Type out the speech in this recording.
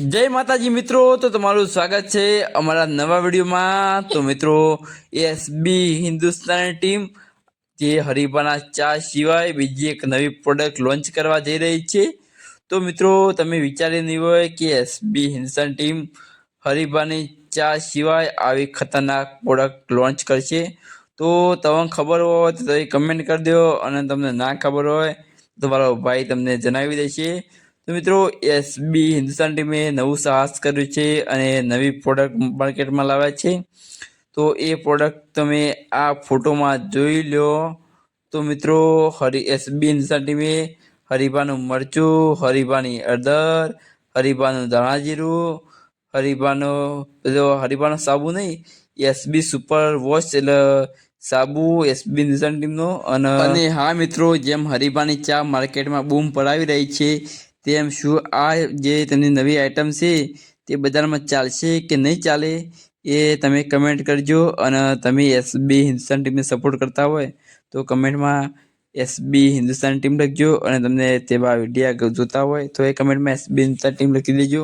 જય માતાજી મિત્રો, તો તમારું સ્વાગત છે અમારા નવા વિડીયોમાં। તો મિત્રો, એસબી હિન્દુસ્તાની ટીમ જે હરીબાના ચા સિવાય બીજી એક નવી પ્રોડક્ટ લોન્ચ કરવા જઈ રહી છે। તો મિત્રો, તમે વિચારી નહીં હોય કે એસબી હિન્દુસ્તાની ટીમ હરીબાની ચા સિવાય આવી ખતરનાક પ્રોડક્ટ લોન્ચ કરશે। તો તમને ખબર હોય તો તમે કમેન્ટ કરી દો, અને તમને ના ખબર હોય તો મારો ભાઈ તમને જણાવી દેશે। તો મિત્રો, એસબી હિન્દુસ્તાન ટીમે નવું સાહસ કર્યું છે અને નવી પ્રોડક્ટ માર્કેટમાં લાવ્યા છે। તો એ પ્રોડક્ટ તમે આ ફોટોમાં જોઈ લો। તો મિત્રો, એસબી હિન્દુસ્તાન ટીમે હરીબાનું મરચું, હરીબાની હળદર, હરીબાનું ધાણા જીરું, હરીબાનો સાબુ નહીં, એસબી સુપર વોશ એટલે સાબુ એસબી હિન્દુસ્તાન ટીમનો। અને હા મિત્રો, જેમ હરીબાની ચા માર્કેટમાં બૂમ પડાવી રહી છે, તેમ શું આ જે તેમની નવી આઈટમ છે તે બજારમાં ચાલશે કે નહીં ચાલે, એ તમે કમેન્ટ કરજો। અને તમે એસબી હિન્દુસ્તાન ટીમને સપોર્ટ કરતા હોય તો કમેન્ટમાં એસબી હિન્દુસ્તાન ટીમ લખજો, અને તમને તેવા વિડીયા જોતા હોય તો એ કમેન્ટમાં એસબી હિન્દુસ્તાન ટીમ લખી દેજો।